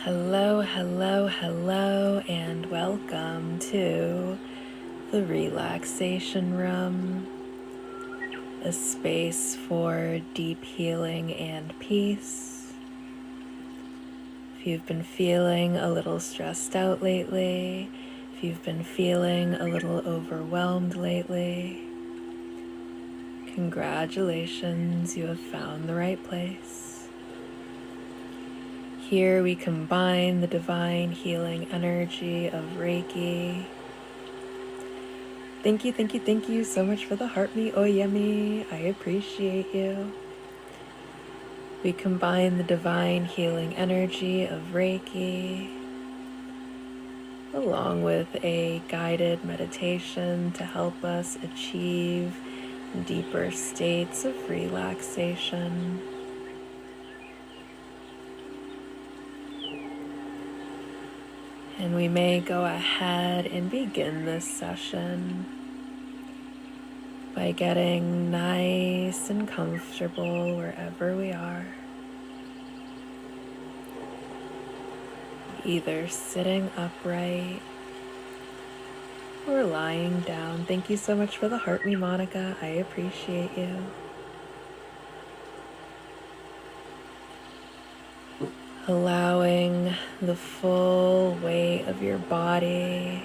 Hello, hello, hello, and welcome to the Relaxation Room, a space for deep healing and peace. If you've been feeling a little stressed out lately, if you've been feeling a little overwhelmed lately, congratulations, you have found the right place. Here we combine the divine healing energy of Reiki. Thank you so much for the heart me oyemi. I appreciate you. We combine the divine healing energy of Reiki along with a guided meditation to help us achieve deeper states of relaxation. And we may go ahead and begin this session by getting nice and comfortable wherever we are. Either sitting upright or lying down. Thank you so much for the heart me, Monica. I appreciate you. Allowing the full weight of your body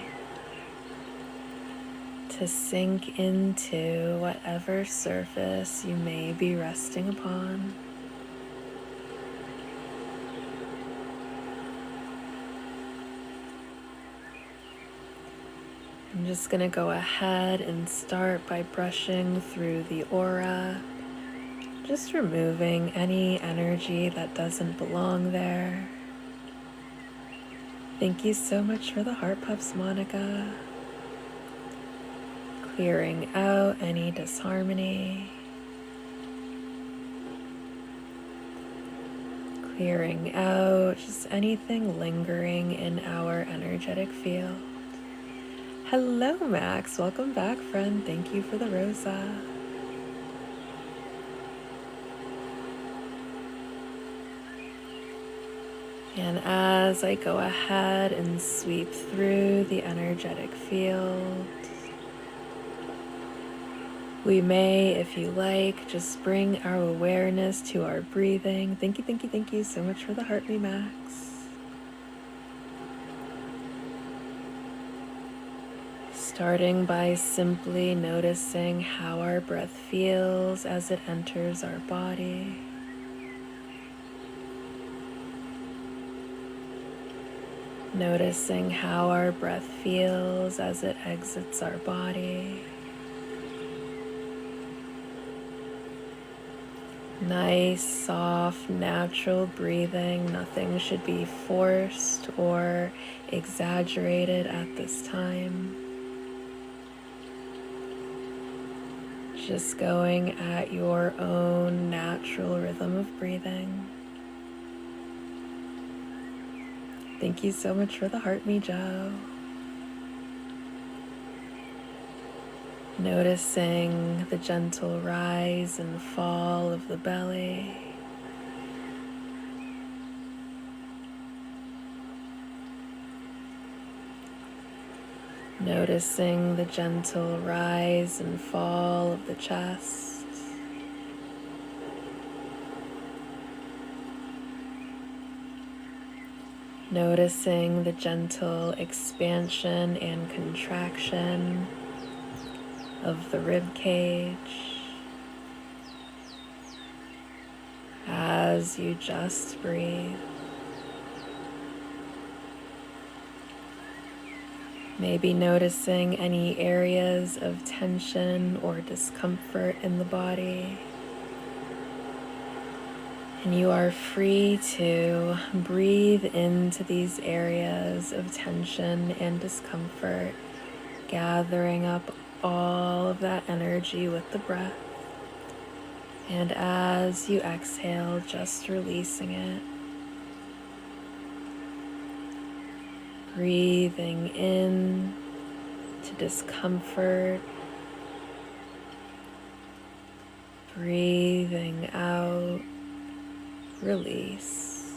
to sink into whatever surface you may be resting upon. I'm just going to go ahead and start by brushing through the aura, just removing any energy that doesn't belong there. Thank you so much for the heart puffs, Monica. Clearing out any disharmony. Clearing out just anything lingering in our energetic field. Hello, Max. Welcome back, friend. Thank you for the rosa. And as I go ahead and sweep through the energetic field, we may, if you like, just bring our awareness to our breathing. Thank you so much for the heart me, Max. Starting by simply noticing how our breath feels as it enters our body. Noticing how our breath feels as it exits our body. Nice, soft, natural breathing. Nothing should be forced or exaggerated at this time. Just going at your own natural rhythm of breathing. Thank you so much for the heart me, Joe. Noticing the gentle rise and fall of the belly. Noticing the gentle rise and fall of the chest. Noticing the gentle expansion and contraction of the rib cage as you just breathe. Maybe noticing any areas of tension or discomfort in the body. And you are free to breathe into these areas of tension and discomfort, gathering up all of that energy with the breath. And as you exhale, just releasing it. Breathing in to discomfort. Breathing out, release.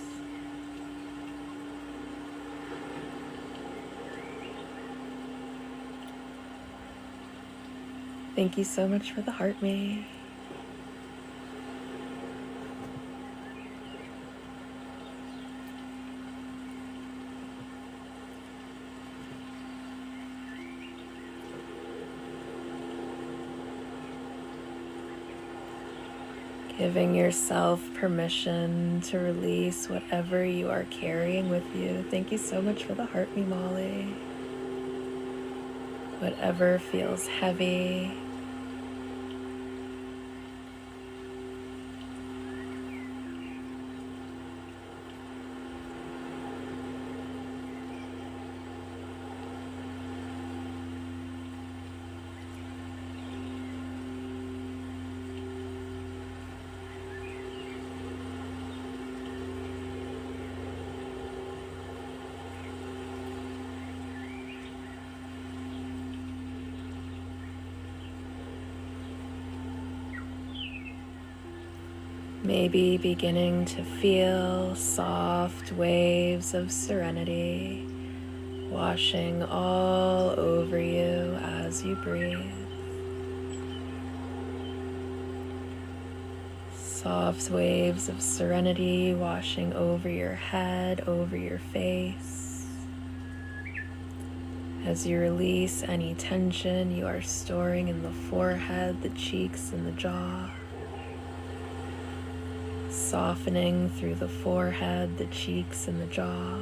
Thank you so much for the heart me. Giving yourself permission to release whatever you are carrying with you. Thank you so much for the heart me, Molly. Whatever feels heavy. Maybe beginning to feel soft waves of serenity washing all over you as you breathe. Soft waves of serenity washing over your head, over your face. As you release any tension you are storing in the forehead, the cheeks, and the jaw. Softening through the forehead, the cheeks, and the jaw.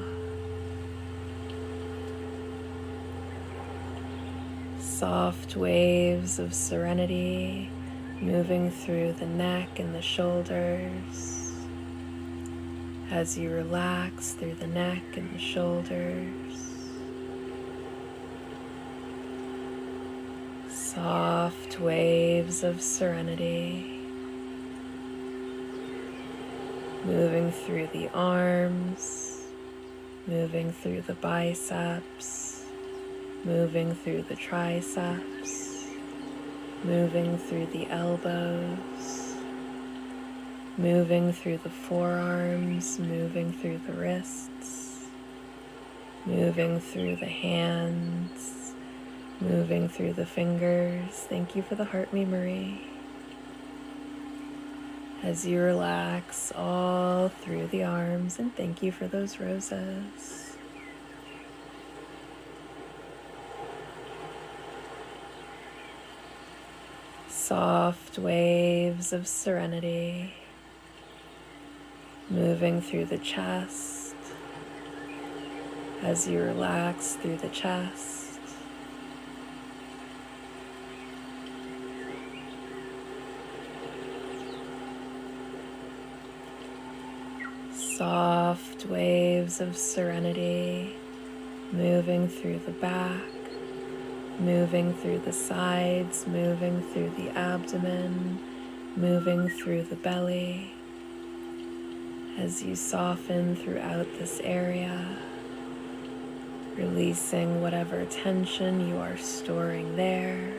Soft waves of serenity moving through the neck and the shoulders. As you relax through the neck and the shoulders. Soft waves of serenity moving through the arms, moving through the biceps, moving through the triceps, moving through the elbows, moving through the forearms, moving through the wrists, moving through the hands, moving through the fingers. Thank you for the heart me, Marie. As you relax all through the arms, and thank you for those roses. Soft waves of serenity moving through the chest as you relax through the chest. Soft waves of serenity moving through the back, moving through the sides, moving through the abdomen, moving through the belly. As you soften throughout this area, releasing whatever tension you are storing there.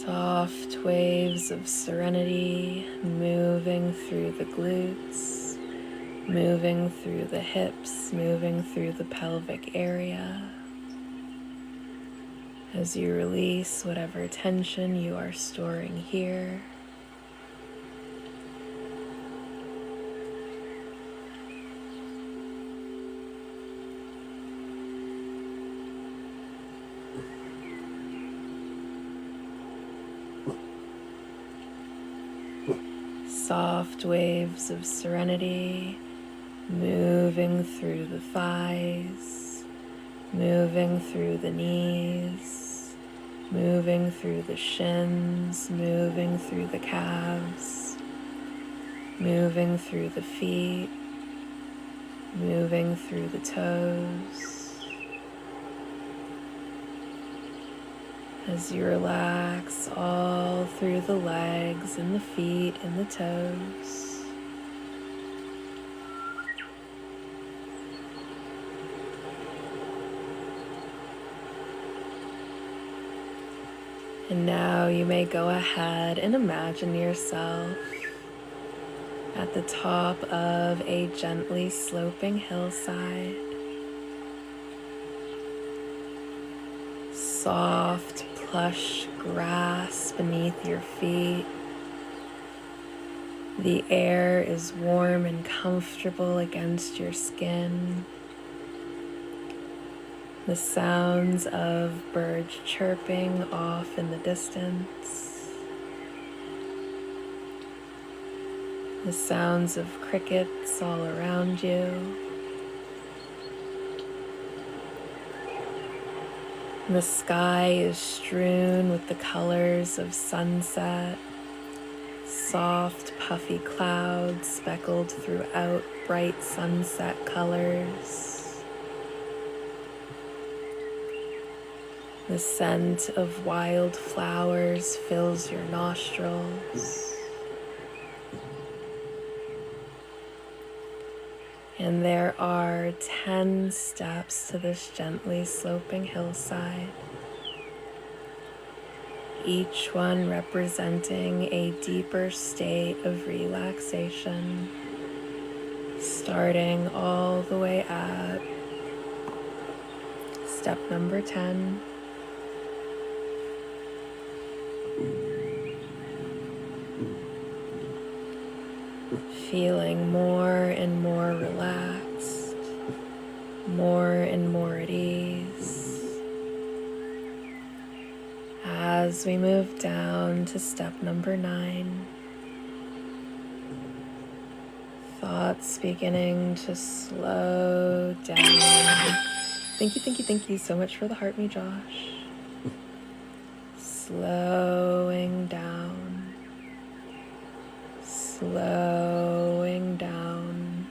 Soft waves of serenity moving through the glutes, moving through the hips, moving through the pelvic area. As you release whatever tension you are storing here. Soft waves of serenity moving through the thighs, moving through the knees, moving through the shins, moving through the calves, moving through the feet, moving through the toes. As you relax all through the legs and the feet and the toes. And now you may go ahead and imagine yourself at the top of a gently sloping hillside. Soft, plush grass beneath your feet. The air is warm and comfortable against your skin. The sounds of birds chirping off in the distance. The sounds of crickets all around you. The sky is strewn with the colors of sunset. Soft, puffy clouds speckled throughout bright sunset colors. The scent of wild flowers fills your nostrils. And there are 10 steps to this gently sloping hillside, each one representing a deeper state of relaxation, starting all the way at step number 10. Feeling more and more relaxed, more and more at ease. As we move down to step number 9, thoughts beginning to slow down. Thank you so much for the heart me, Josh. Slowing down, slowing down.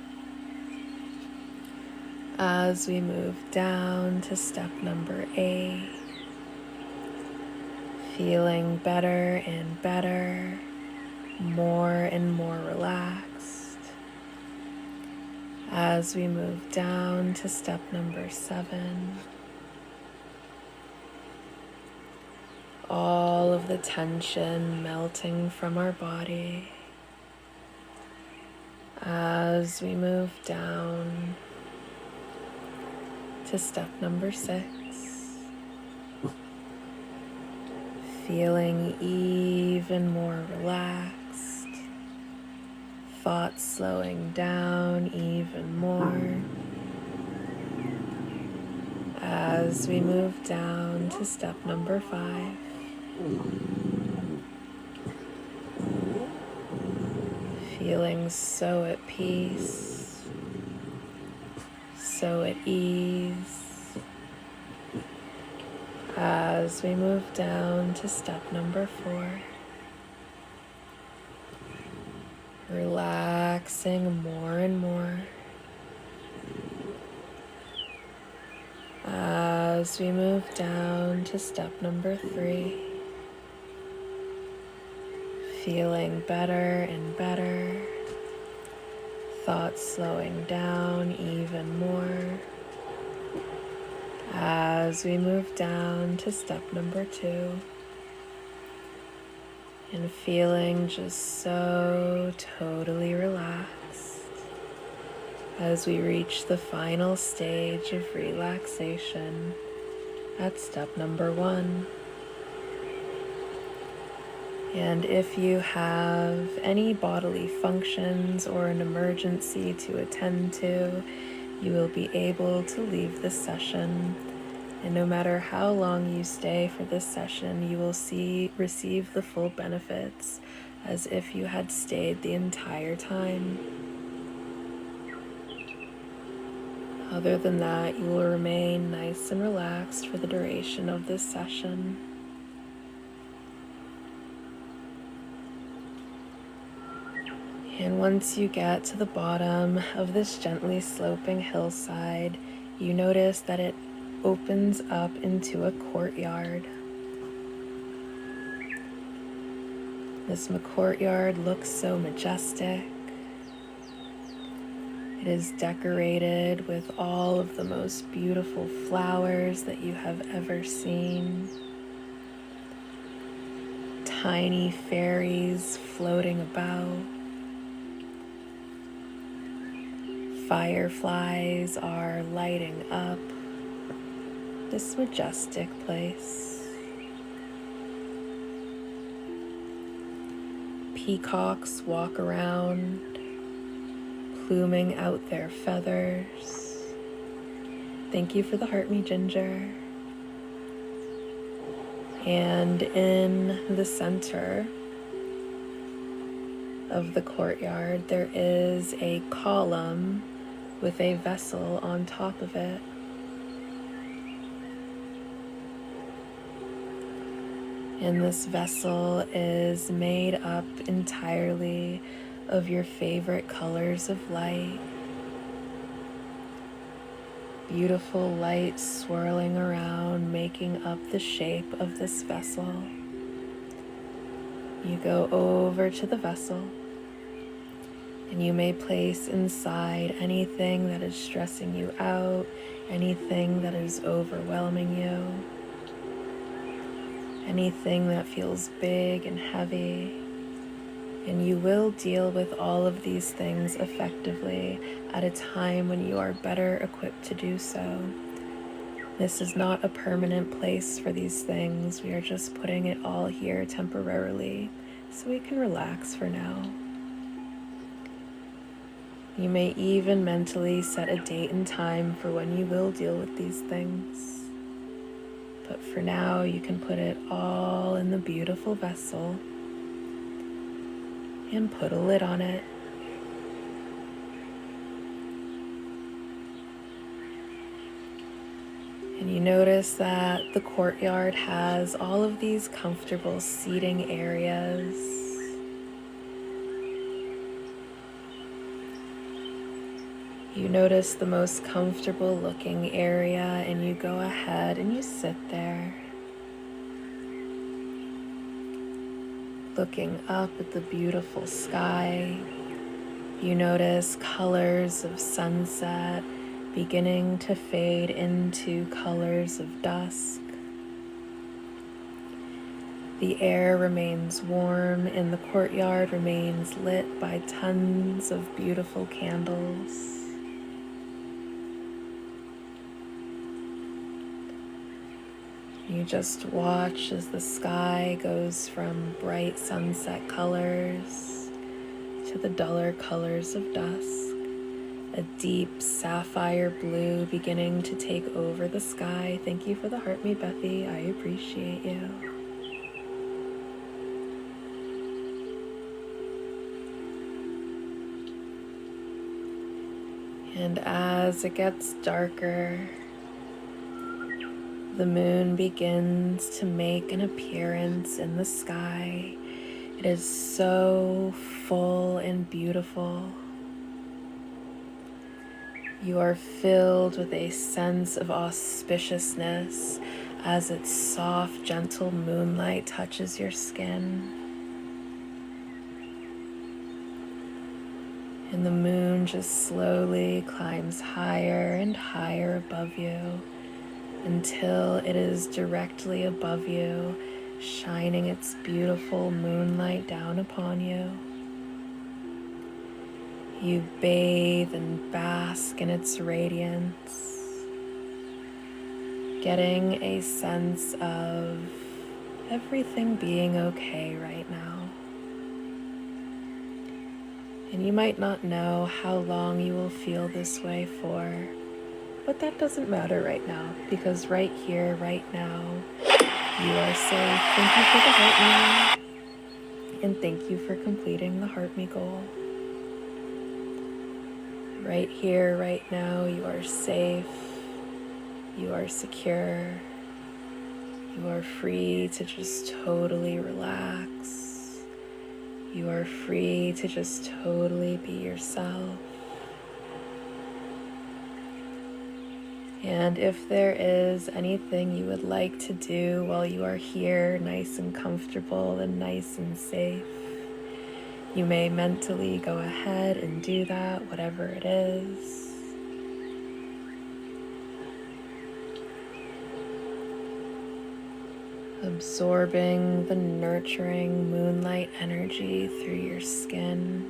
As we move down to step number 8, feeling better and better, more and more relaxed. As we move down to step number 7, all of the tension melting from our body. As we move down to step number 6, feeling even more relaxed, thoughts slowing down even more. As we move down to step number 5, feeling so at peace, so at ease. As we move down to step number 4, relaxing more and more. As we move down to step number 3, feeling better and better, thoughts slowing down even more. As we move down to step number 2, and feeling just so totally relaxed as we reach the final stage of relaxation at step number 1. And if you have any bodily functions or an emergency to attend to, you will be able to leave this session. And no matter how long you stay for this session, you will receive the full benefits as if you had stayed the entire time. Other than that, you will remain nice and relaxed for the duration of this session. And once you get to the bottom of this gently sloping hillside, you notice that it opens up into a courtyard. This courtyard looks so majestic. It is decorated with all of the most beautiful flowers that you have ever seen. tiny fairies floating about. Fireflies are lighting up this majestic place. Peacocks walk around, pluming out their feathers. Thank you for the heart me, Ginger. And in the center of the courtyard, there is a column with a vessel on top of it. And this vessel is made up entirely of your favorite colors of light. Beautiful light swirling around, making up the shape of this vessel. You go over to the vessel, and you may place inside anything that is stressing you out, anything that is overwhelming you, anything that feels big and heavy. And you will deal with all of these things effectively at a time when you are better equipped to do so. This is not a permanent place for these things. We are just putting it all here temporarily so we can relax for now. You may even mentally set a date and time for when you will deal with these things. But for now, you can put it all in the beautiful vessel and put a lid on it. And you notice that the courtyard has all of these comfortable seating areas. You notice the most comfortable looking area and you go ahead and you sit there, looking up at the beautiful sky. You notice colors of sunset beginning to fade into colors of dusk. The air remains warm and the courtyard remains lit by tons of beautiful candles. You just watch as the sky goes from bright sunset colors to the duller colors of dusk. A deep sapphire blue beginning to take over the sky. Thank you for the heart me, Bethy. I appreciate you. And as it gets darker, the moon begins to make an appearance in the sky. It is so full and beautiful. You are filled with a sense of auspiciousness as its soft, gentle moonlight touches your skin. And the moon just slowly climbs higher and higher above you until it is directly above you, shining its beautiful moonlight down upon you. You bathe and bask in its radiance, getting a sense of everything being okay right now. And you might not know how long you will feel this way for, but that doesn't matter right now, because right here, right now, you are safe. Thank you for the heart me, and thank you for completing the heart me goal. Right here, right now, you are safe, you are secure, you are free to just totally relax, you are free to just totally be yourself. And if there is anything you would like to do while you are here, nice and comfortable and nice and safe, you may mentally go ahead and do that, whatever it is. absorbing the nurturing moonlight energy through your skin.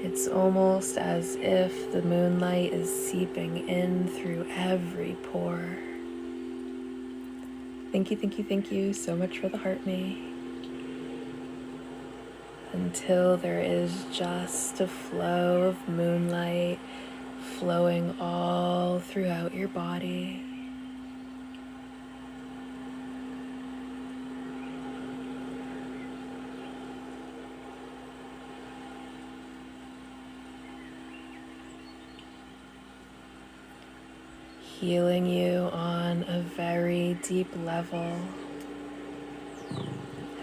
It's almost as if the moonlight is seeping in through every pore. Thank you so much for the heart me. Until there is just a flow of moonlight flowing all throughout your body. Healing you on a very deep level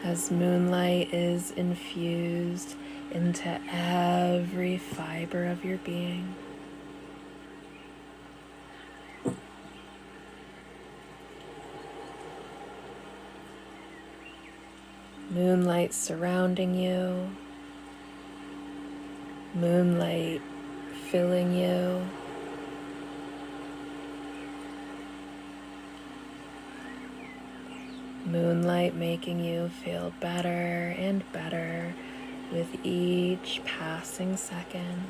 as moonlight is infused into every fiber of your being. Moonlight surrounding you, moonlight filling you. Moonlight making you feel better and better with each passing second.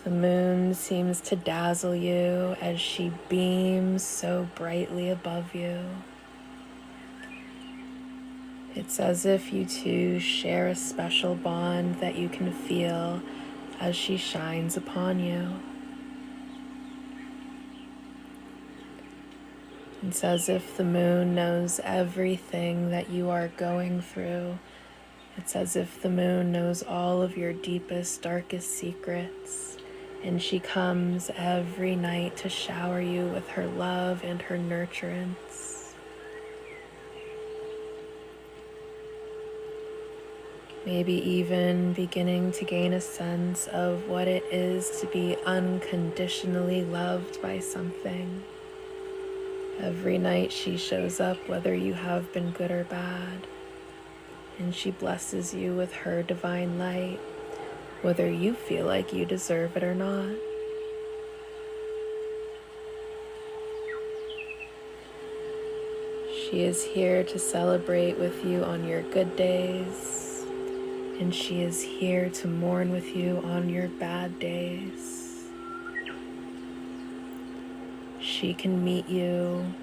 The moon seems to dazzle you as she beams so brightly above you. It's as if you two share a special bond that you can feel as she shines upon you. It's as if the moon knows everything that you are going through. It's as if the moon knows all of your deepest, darkest secrets, and she comes every night to shower you with her love and her nurturance. Maybe even beginning to gain a sense of what it is to be unconditionally loved by something. Every night she shows up, whether you have been good or bad, and she blesses you with her divine light, whether you feel like you deserve it or not. She is here to celebrate with you on your good days, and she is here to mourn with you on your bad days. She can meet you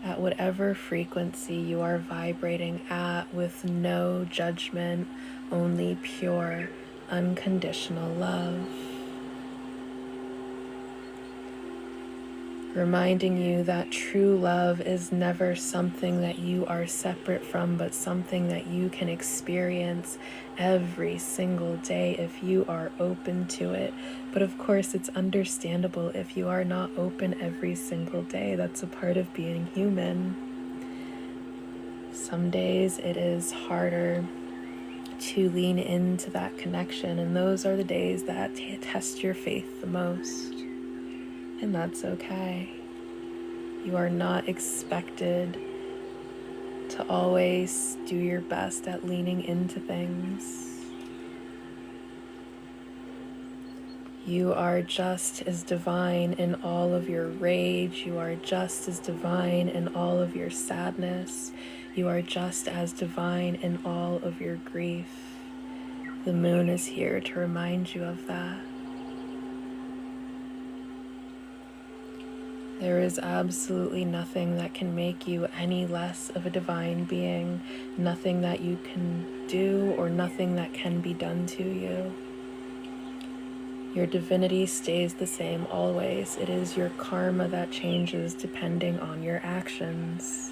at whatever frequency you are vibrating at with no judgment, only pure, unconditional love. Reminding you that true love is never something that you are separate from, but something that you can experience every single day if you are open to it. But of course, it's understandable if you are not open every single day. That's a part of being human. Some days it is harder to lean into that connection, and those are the days that test your faith the most. And that's okay. You are not expected to always do your best at leaning into things. You are just as divine in all of your rage. You are just as divine in all of your sadness. You are just as divine in all of your grief. The moon is here to remind you of that. There is absolutely nothing that can make you any less of a divine being, nothing that you can do or nothing that can be done to you. Your divinity stays the same always. It is your karma that changes depending on your actions.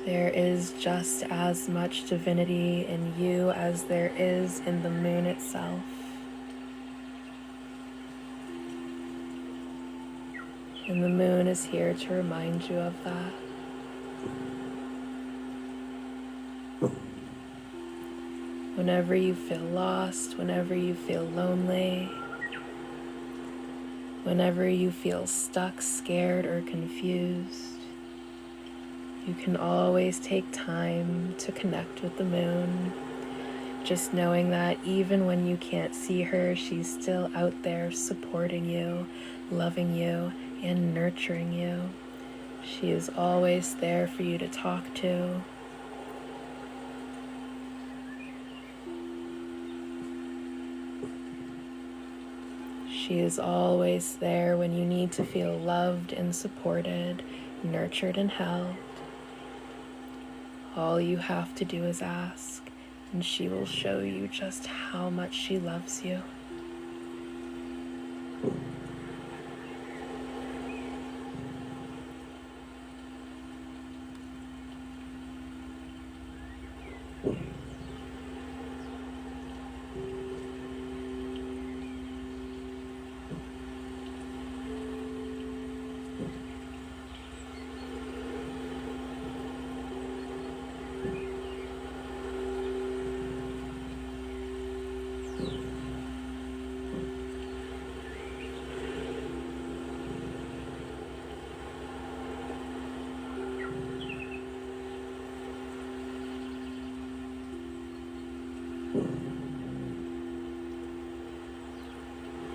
There is just as much divinity in you as there is in the moon itself. And the moon is here to remind you of that. Whenever you feel lost, whenever you feel lonely, Whenever you feel stuck, scared, or confused, you can always take time to connect with the moon, just knowing that even when you can't see her, she's still out there supporting you, loving you, and nurturing you. She is always there for you to talk to. She is always there when you need to feel loved and supported, nurtured and held. All you have to do is ask, and she will show you just how much she loves you.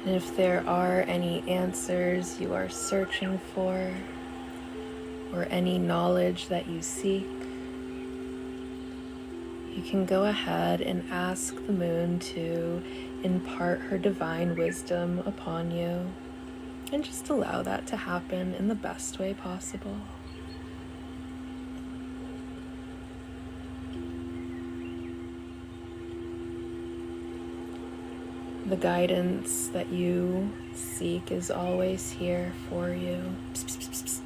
And if there are any answers you are searching for, or any knowledge that you seek, you can go ahead and ask the moon to impart her divine wisdom upon you, and just allow that to happen in the best way possible. The guidance that you seek is always here for you. Psst, psst, psst, psst.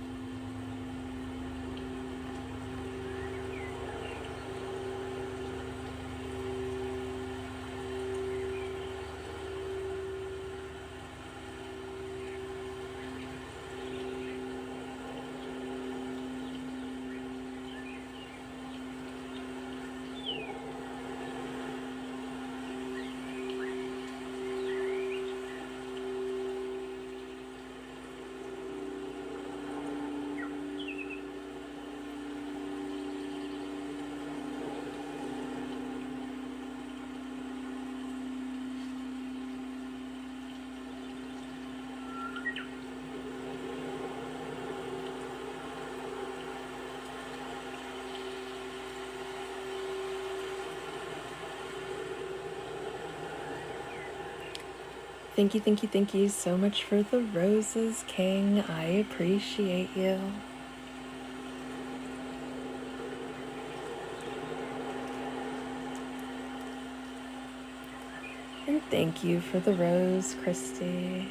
Thank you so much for the roses, King. I appreciate you. And thank you for the rose, Christy.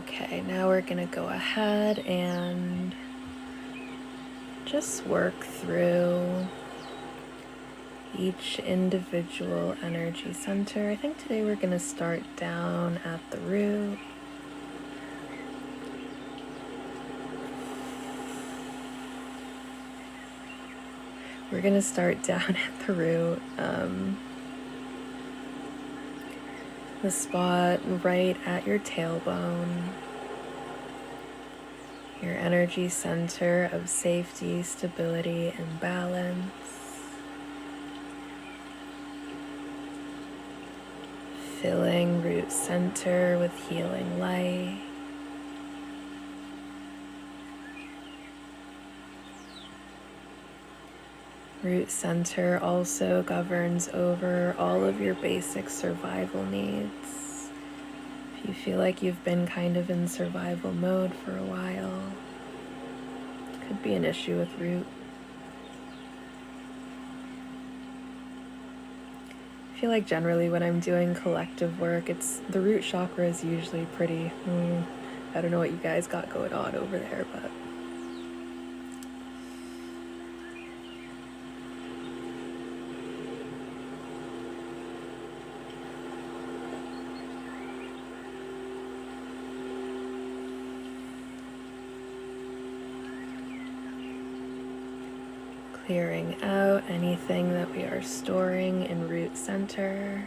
Okay, now we're gonna go ahead and just work through each individual energy center. I think today we're gonna start down at the root. We're gonna start down at the root, the spot right at your tailbone, your energy center of safety, stability, and balance. Filling root center with healing light. Root center also governs over all of your basic survival needs. If you feel like you've been kind of in survival mode for a while, could be an issue with root. I feel like generally when I'm doing collective work, the root chakra is usually pretty, I don't know what you guys got going on over there, but clearing out anything that we are storing in root center.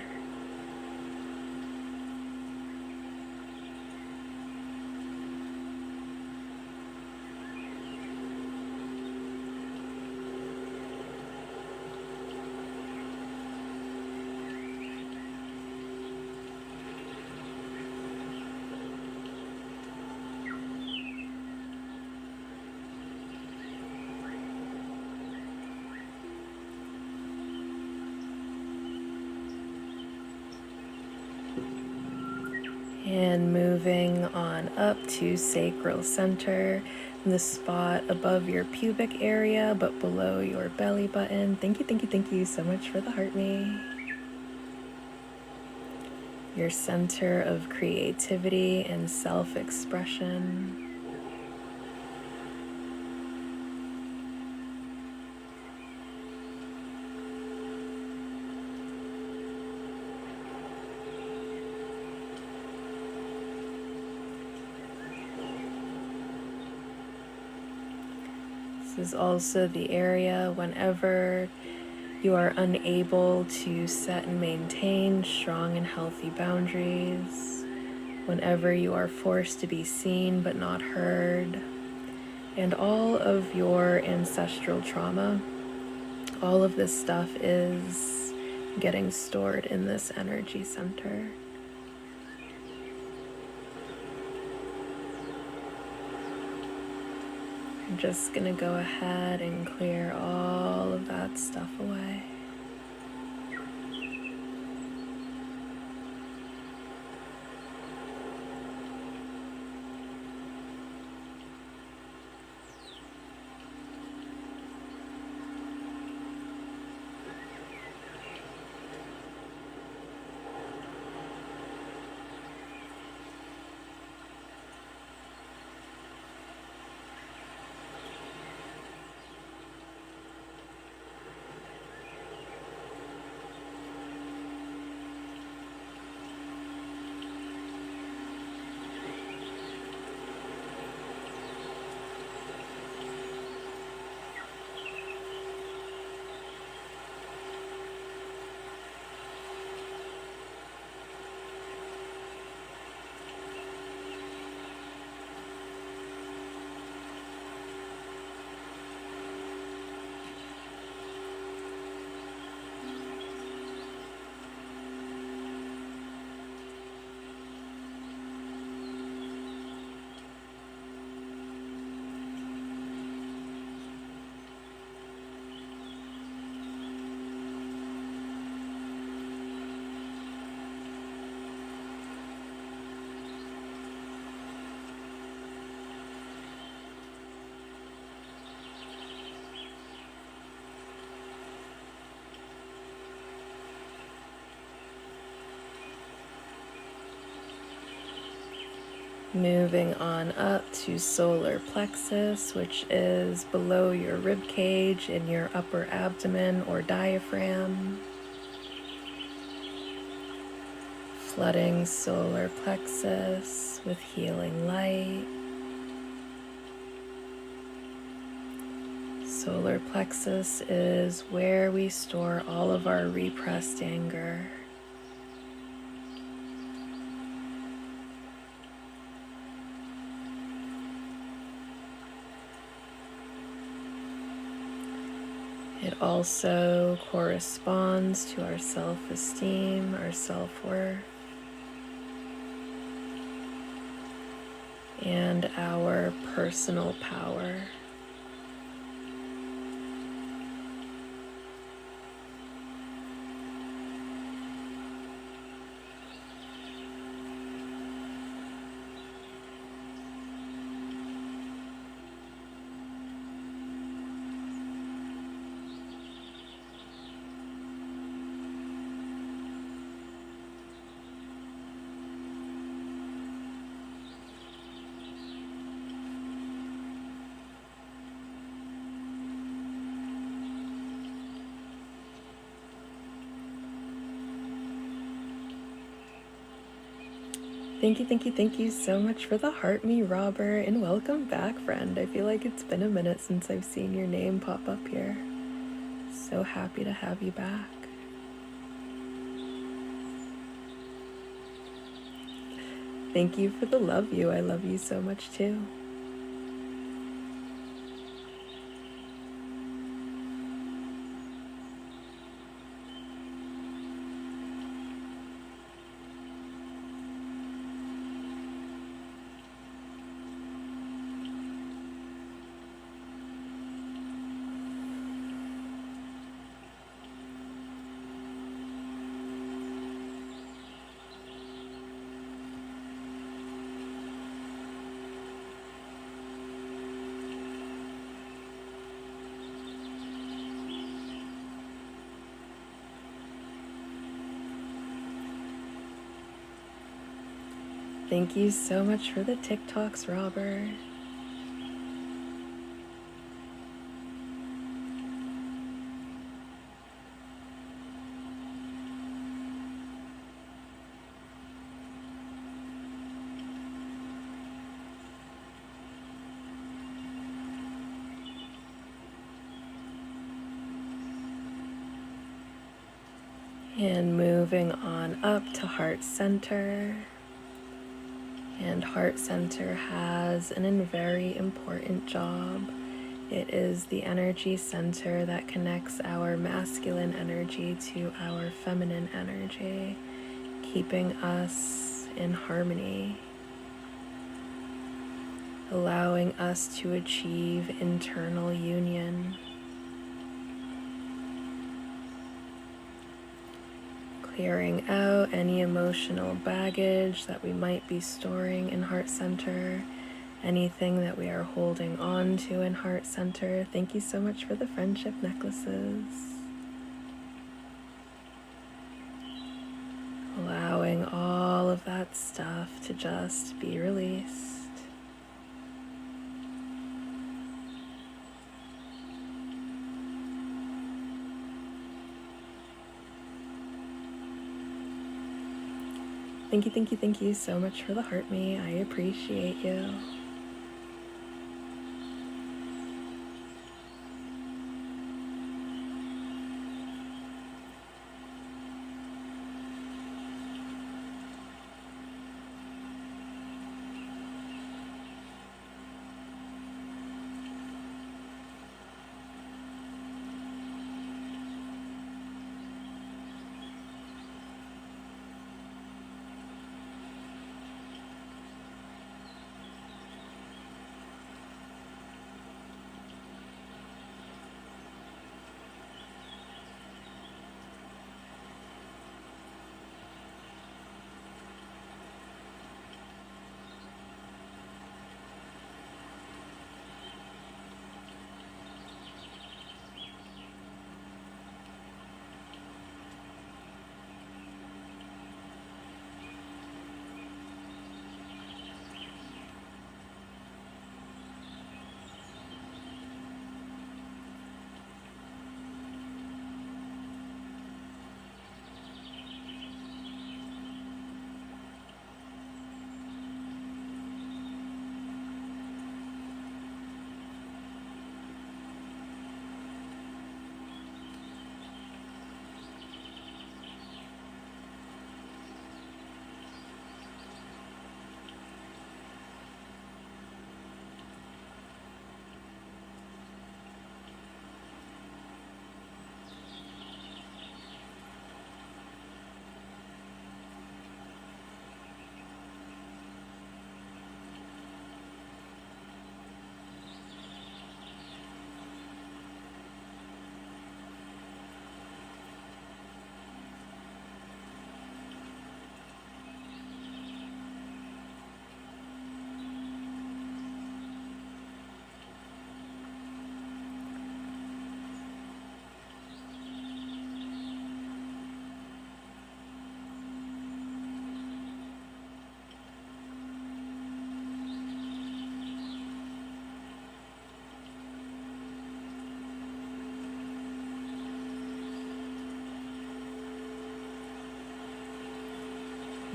And moving on up to sacral center, the spot above your pubic area but below your belly button. Thank you so much for the heart me. Your center of creativity and self-expression. This is also the area whenever you are unable to set and maintain strong and healthy boundaries, whenever you are forced to be seen but not heard, and all of your ancestral trauma. All of this stuff is getting stored in this energy center. I'm just gonna go ahead and clear all of that stuff away. Moving on up to solar plexus, which is below your rib cage in your upper abdomen or diaphragm. Flooding solar plexus with healing light. Solar plexus is where we store all of our repressed anger. It also corresponds to our self-esteem, our self-worth, and our personal power. Thank you so much for the heart me, Robert, and welcome back, friend. I feel like it's been a minute since I've seen your name pop up here. So happy to have you back. Thank you for the love you. I love you so much too. Thank you so much for the TikToks, Robert. And moving on up to heart center. And heart center has a very important job. It is the energy center that connects our masculine energy to our feminine energy, keeping us in harmony, allowing us to achieve internal union. Clearing out any emotional baggage that we might be storing in heart center, anything that we are holding on to in heart center. Thank you so much for the friendship necklaces. Allowing all of that stuff to just be released. Thank you so much for the heart me. I appreciate you.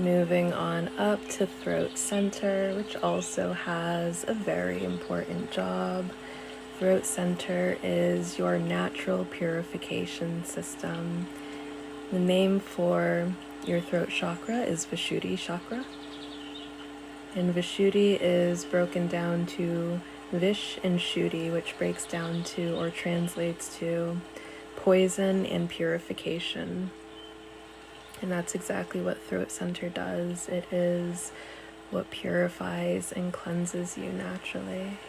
Moving on up to throat center, which also has a very important job. Throat center is your natural purification system. The name for your throat chakra is Vishuddhi chakra. And Vishuddhi is broken down to Vish and Shuddhi, which breaks down to or translates to poison and purification. And that's exactly what throat center does. It is what purifies and cleanses you naturally.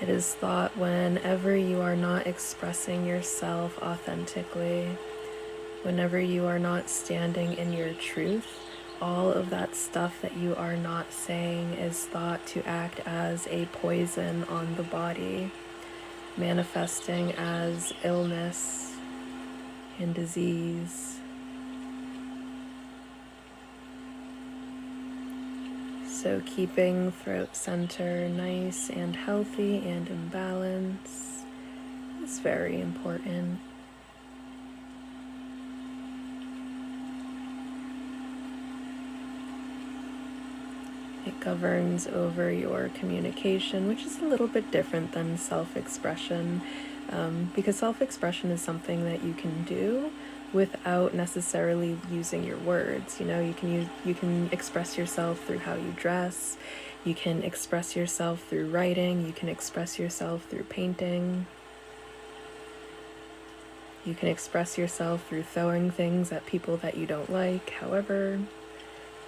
It is thought whenever you are not expressing yourself authentically, whenever you are not standing in your truth, all of that stuff that you are not saying is thought to act as a poison on the body, manifesting as illness and disease. So keeping throat center nice and healthy and in balance is very important. It governs over your communication, which is a little bit different than self-expression, because self-expression is something that you can do without necessarily using your words. You know, you can express yourself through how you dress, you can express yourself through writing, you can express yourself through painting, you can express yourself through throwing things at people that you don't like. However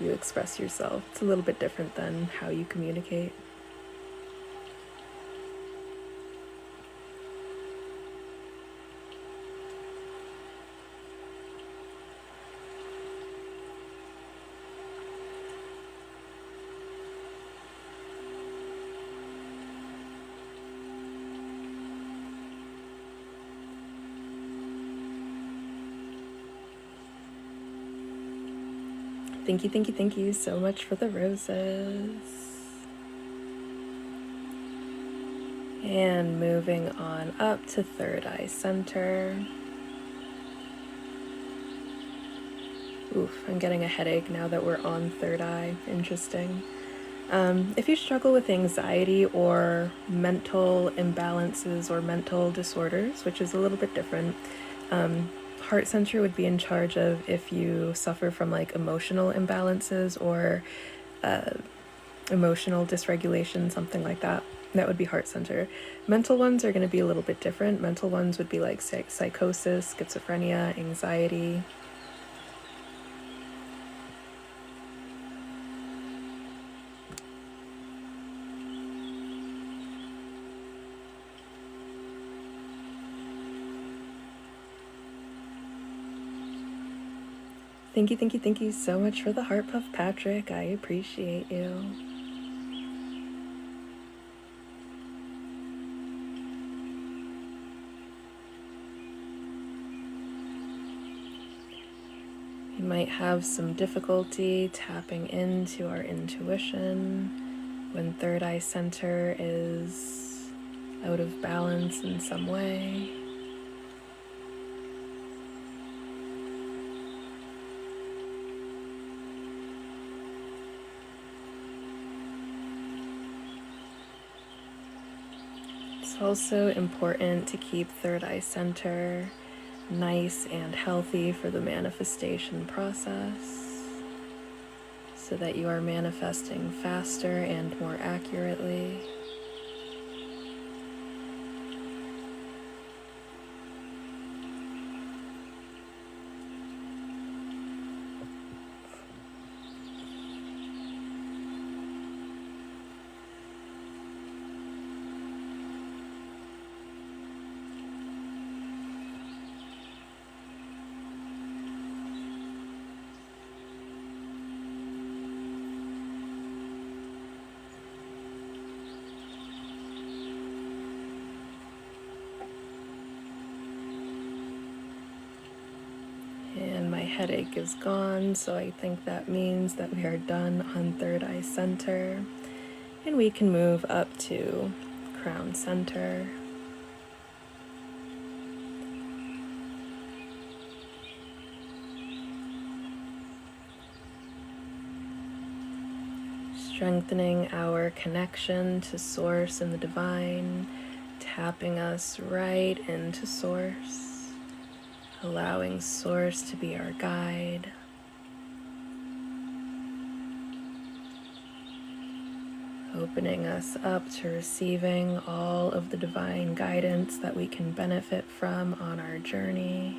you express yourself, it's a little bit different than how you communicate. Thank you so much for the roses. And moving on up to third eye center. Oof, I'm getting a headache now that we're on third eye. Interesting. If you struggle with anxiety or mental imbalances or mental disorders, which is a little bit different, heart center would be in charge of if you suffer from like emotional imbalances or emotional dysregulation, something like that. That would be heart center. Mental ones are going to be a little bit different. Mental ones would be like psychosis, schizophrenia, anxiety. Thank you so much for the heart puff, Patrick. I appreciate you. We might have some difficulty tapping into our intuition when third eye center is out of balance in some way. It's also important to keep third eye center nice and healthy for the manifestation process so that you are manifesting faster and more accurately. And my headache is gone, so I think that means that we are done on third eye center. And we can move up to crown center. strengthening our connection to Source and the Divine, tapping us right into Source, allowing Source to be our guide. Opening us up to receiving all of the divine guidance that we can benefit from on our journey.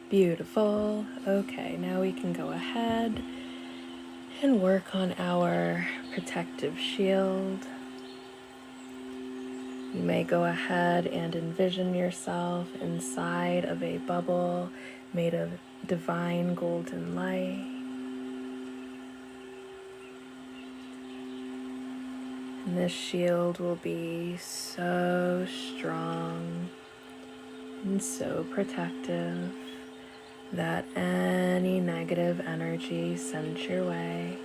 Beautiful. Okay, now we can go ahead and work on our protective shield. You may go ahead and envision yourself inside of a bubble made of divine golden light. And this shield will be so strong and so protective that any negative energy sent your way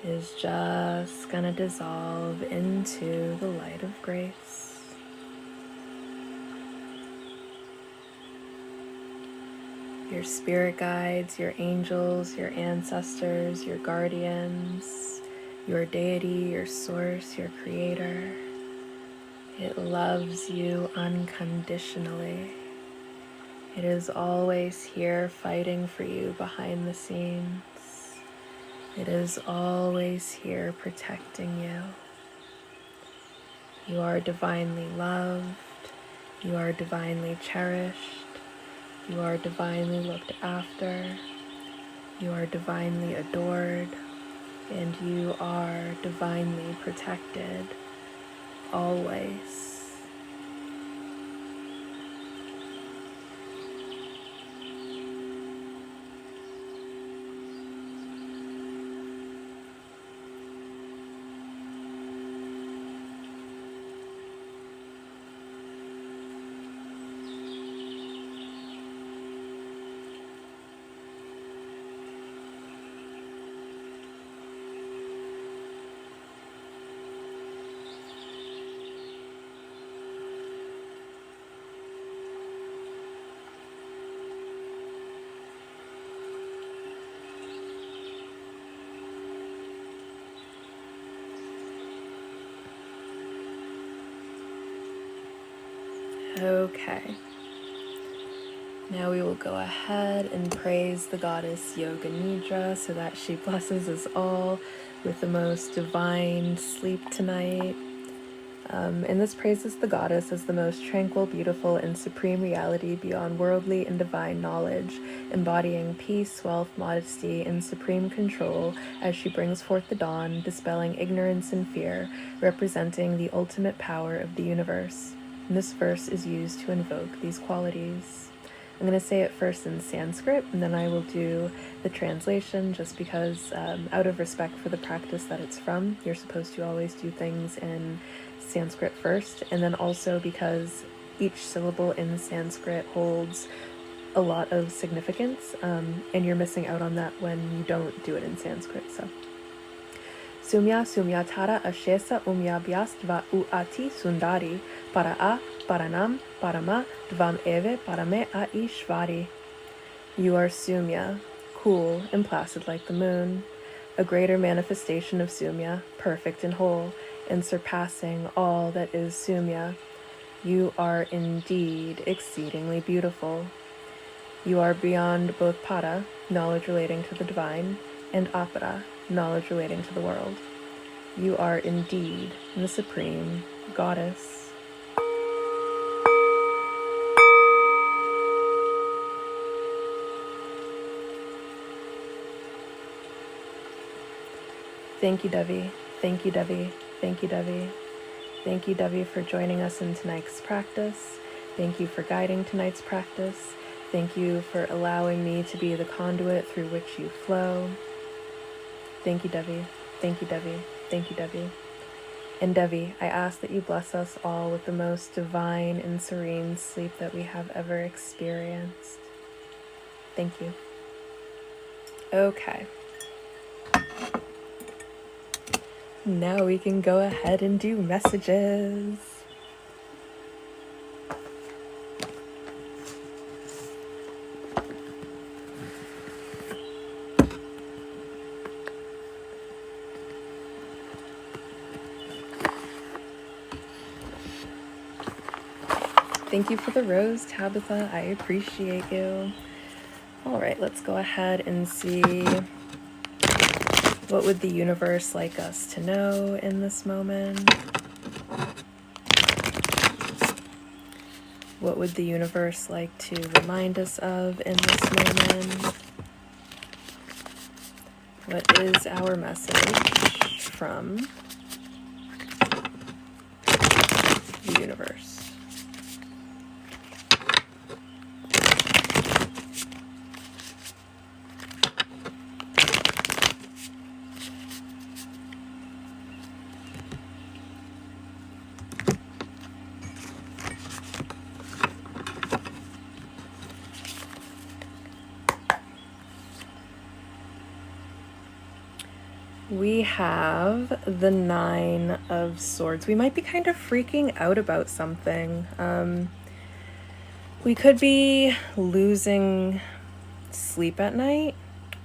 is just gonna dissolve into the light of grace. Your spirit guides, your angels, your ancestors, your guardians, your deity, your source, your creator, it loves you unconditionally. It is always here fighting for you behind the scenes. It is always here protecting you. You are divinely loved. You are divinely cherished. You are divinely looked after. You are divinely adored. And you are divinely protected always. Okay. Now we will go ahead and praise the goddess Yoga Nidra so that she blesses us all with the most divine sleep tonight. And this praises the goddess as the most tranquil, beautiful, and supreme reality beyond worldly and divine knowledge, embodying peace, wealth, modesty, and supreme control as she brings forth the dawn, dispelling ignorance and fear, representing the ultimate power of the universe. And this verse is used to invoke these qualities. I'm going to say it first in Sanskrit, and then I will do the translation just because, out of respect for the practice that it's from, you're supposed to always do things in Sanskrit first, and then also because each syllable in Sanskrit holds a lot of significance, and you're missing out on that when you don't do it in Sanskrit. So Sumya Sumyatara Ashesa Umyabhyas Dva Uati Sundari Para A Paranam Parama Dvam Eve Parame A Ishvari. You are Sumya, cool and placid like the moon, a greater manifestation of Sumya, perfect and whole, and surpassing all that is Sumya. You are indeed exceedingly beautiful. You are beyond both Para, knowledge relating to the divine, and Apara, knowledge relating to the world. You are indeed the Supreme Goddess. Thank you, Devi. Thank you, Devi. Thank you, Devi. Thank you, Devi, for joining us in tonight's practice. Thank you for guiding tonight's practice. Thank you for allowing me to be the conduit through which you flow. Thank you, Devi. Thank you, Devi. Thank you, Devi. And Devi, I ask that you bless us all with the most divine and serene sleep that we have ever experienced. Thank you. Okay. Now we can go ahead and do messages. Thank you for the rose, Tabitha. I appreciate you. All right, let's go ahead and see what would the universe like us to know in this moment. What would the universe like to remind us of in this moment? What is our message from the universe? We have the Nine of Swords. We might be kind of freaking out about something. We could be losing sleep at night.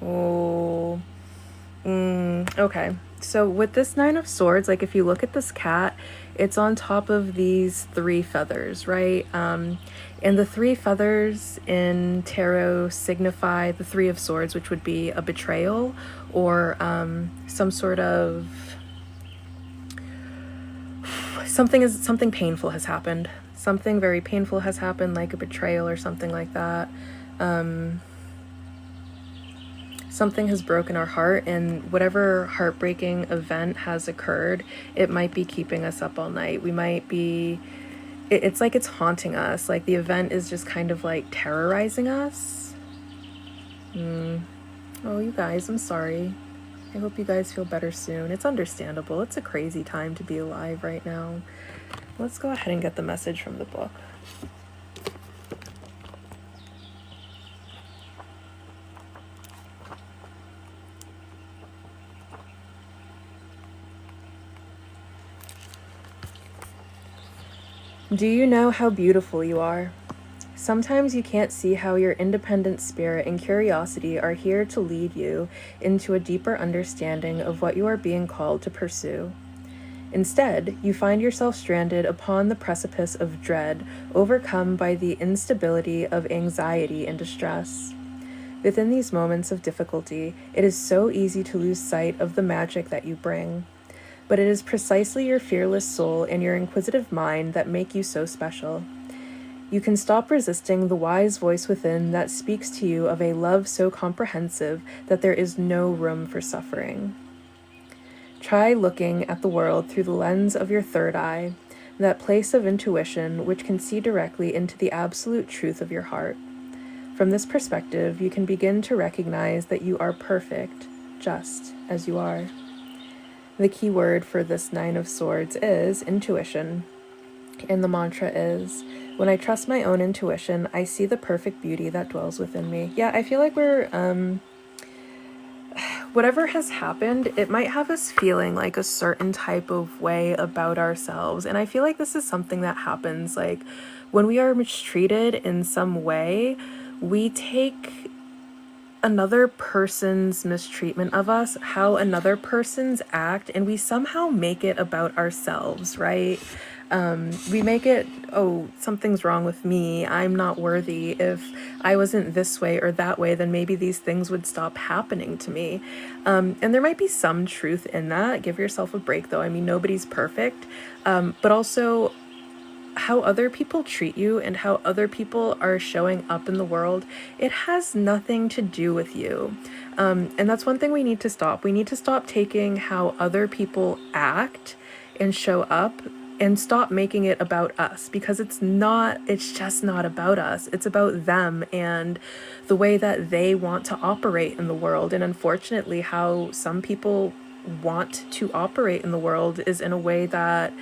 Oh, okay. So with this Nine of Swords, like if you look at this cat, it's on top of these three feathers, right? And the three feathers in tarot signify the Three of Swords, which would be a betrayal or some sort of something painful has happened. Something very painful has happened, like a betrayal or something like that. Something has broken our heart, and whatever heartbreaking event has occurred, it might be keeping us up all night. We might be, it's like it's haunting us. Like the event is just kind of like terrorizing us. Oh, you guys, I'm sorry. I hope you guys feel better soon. It's understandable. It's a crazy time to be alive right now. Let's go ahead and get the message from the book. Do you know how beautiful you are? Sometimes you can't see how your independent spirit and curiosity are here to lead you into a deeper understanding of what you are being called to pursue. Instead, you find yourself stranded upon the precipice of dread, overcome by the instability of anxiety and distress. Within these moments of difficulty, it is so easy to lose sight of the magic that you bring. But it is precisely your fearless soul and your inquisitive mind that make you so special. You can stop resisting the wise voice within that speaks to you of a love so comprehensive that there is no room for suffering. Try looking at the world through the lens of your third eye, that place of intuition which can see directly into the absolute truth of your heart. From this perspective, you can begin to recognize that you are perfect, just as you are. The key word for this Nine of Swords is intuition, and the mantra is, when I trust my own intuition, I see the perfect beauty that dwells within me. Yeah, I feel like we're, whatever has happened, it might have us feeling like a certain type of way about ourselves, and I feel like this is something that happens, like, when we are mistreated in some way, we take another person's mistreatment of us, how another person's act, and we somehow make it about ourselves, right? We make it, oh, something's wrong with me, I'm not worthy. If I wasn't this way or that way, then maybe these things would stop happening to me. And there might be some truth in that. Give yourself a break, though. I mean, nobody's perfect. But also, how other people treat you and how other people are showing up in the world, it has nothing to do with you. And that's one thing we need to stop. We need to stop taking how other people act and show up and stop making it about us, because it's just not about us. It's about them and the way that they want to operate in the world. And unfortunately, how some people want to operate in the world is in a way that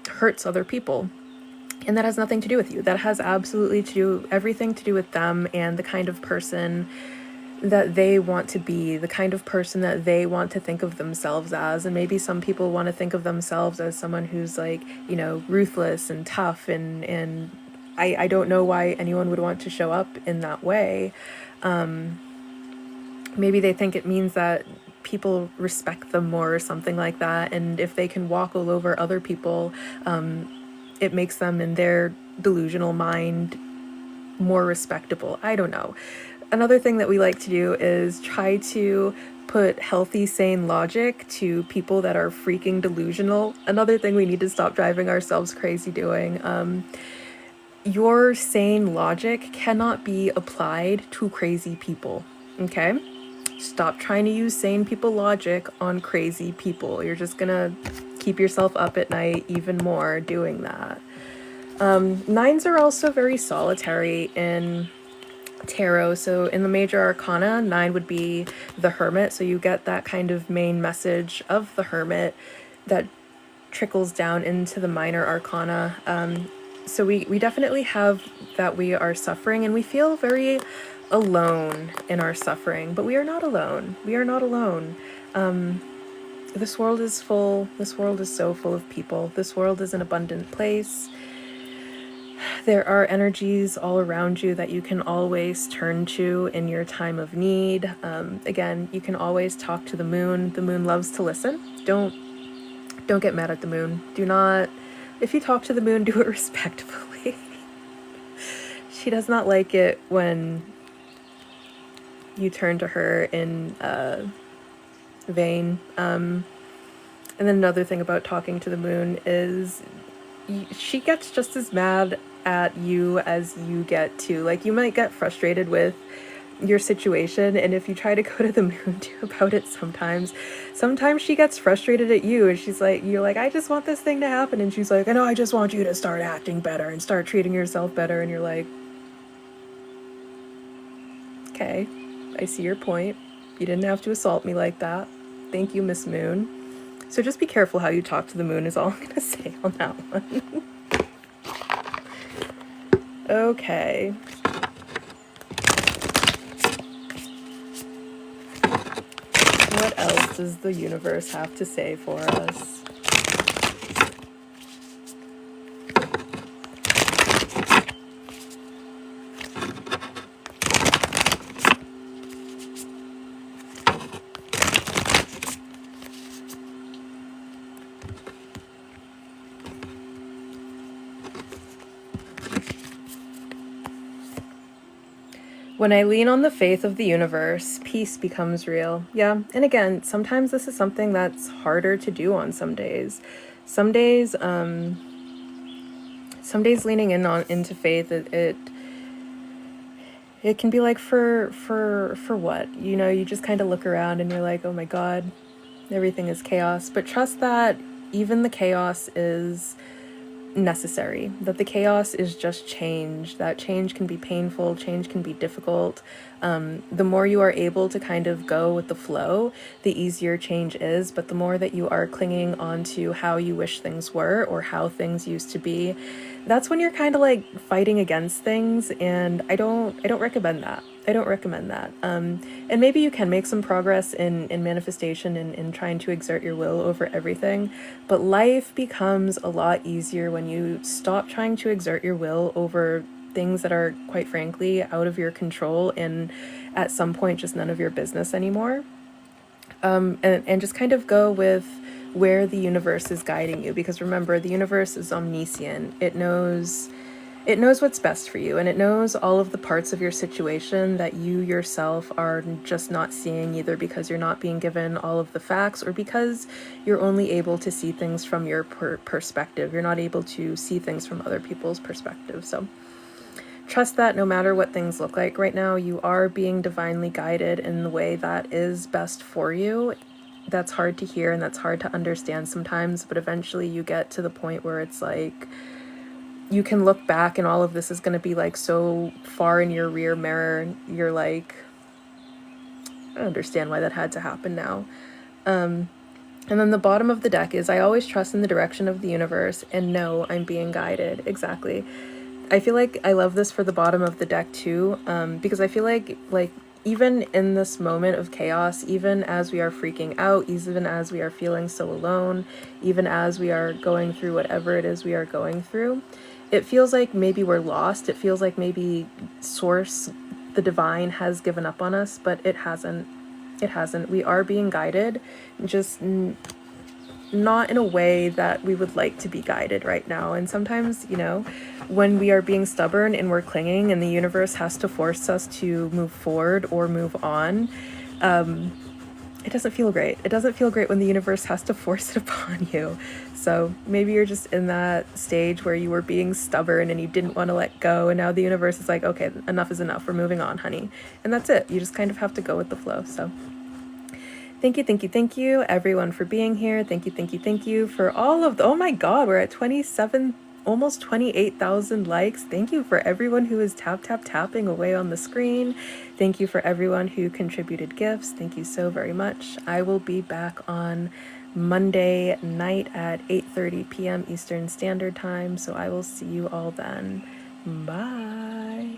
hurts other people. And that has nothing to do with you. That has absolutely everything to do with them and the kind of person that they want to be, the kind of person that they want to think of themselves as. And maybe some people want to think of themselves as someone who's like, ruthless and tough, and I don't know why anyone would want to show up in that way. Maybe they think it means that people respect them more or something like that, and if they can walk all over other people, it makes them, in their delusional mind, more respectable. I don't know. Another thing that we like to do is try to put healthy, sane logic to people that are freaking delusional. Another thing we need to stop driving ourselves crazy doing. Your sane logic cannot be applied to crazy people, okay? Stop trying to use sane people logic on crazy people. You're just gonna keep yourself up at night even more doing that. Nines are also very solitary in tarot. So in the major arcana, 9 would be the hermit. So you get that kind of main message of the hermit that trickles down into the minor arcana. So we definitely have that we are suffering, and we feel very alone in our suffering, but we are not alone. We are not alone. This world is full. This world is so full of people. This world is an abundant place. There are energies all around you that you can always turn to in your time of need. Again, you can always talk to the moon. The moon loves to listen. Don't get mad at the moon. Do not, if you talk to the moon, do it respectfully. She does not like it when you turn to her in vain. And then another thing about talking to the moon is she gets just as mad at you as you get to. Like, you might get frustrated with your situation, and if you try to go to the moon about it, sometimes she gets frustrated at you, and you're like, I just want this thing to happen, and she's like, I know, I just want you to start acting better and start treating yourself better. And you're like, okay, I see your point. You didn't have to assault me like that. Thank you, Miss Moon. So just be careful how you talk to the moon is all I'm gonna say on that one. Okay. What else does the universe have to say for us? When I lean on the faith of the universe, peace becomes real. Yeah, and again, sometimes this is something that's harder to do on some days. Some days leaning into faith, it can be like for what? You just kind of look around and you're like, oh my God, everything is chaos. But trust that even the chaos is necessary, that the chaos is just change. That change can be painful, change can be difficult. The more you are able to kind of go with the flow, the easier change is. But the more that you are clinging on to how you wish things were or how things used to be, that's when you're kind of like fighting against things. And I don't recommend that. I don't recommend that. And maybe you can make some progress in manifestation and in trying to exert your will over everything. But life becomes a lot easier when you stop trying to exert your will over things that are, quite frankly, out of your control and at some point just none of your business anymore. And just kind of go with where the universe is guiding you. Because remember, the universe is omniscient. It knows what's best for you, and it knows all of the parts of your situation that you yourself are just not seeing, either because you're not being given all of the facts or because you're only able to see things from your perspective. You're not able to see things from other people's perspective. So trust that no matter what things look like right now, you are being divinely guided in the way that is best for you. That's hard to hear and that's hard to understand sometimes, but eventually you get to the point where it's like, you can look back and all of this is going to be like so far in your rear mirror. You're like, I understand why that had to happen now. And then the bottom of the deck is, I always trust in the direction of the universe and know I'm being guided. Exactly. I feel like I love this for the bottom of the deck too, because I feel like even in this moment of chaos, even as we are freaking out, even as we are feeling so alone, even as we are going through whatever it is we are going through, it feels like maybe we're lost. It feels like maybe source, the divine, has given up on us, but it hasn't. It hasn't. We are being guided, just not in a way that we would like to be guided right now. And sometimes, you know, when we are being stubborn and we're clinging and the universe has to force us to move forward or move on, it doesn't feel great. It doesn't feel great when the universe has to force it upon you. So maybe you're just in that stage where you were being stubborn and you didn't want to let go, and now the universe is like, okay, enough is enough. We're moving on, honey. And that's it. You just kind of have to go with the flow. So thank you, everyone, for being here. Thank you for all of the, oh my God, we're at 27, almost 28,000 likes. Thank you for everyone who is tapping away on the screen. Thank you for everyone who contributed gifts. Thank you so very much. I will be back on Monday night at 8:30 p.m. Eastern Standard Time, so I will see you all then. Bye.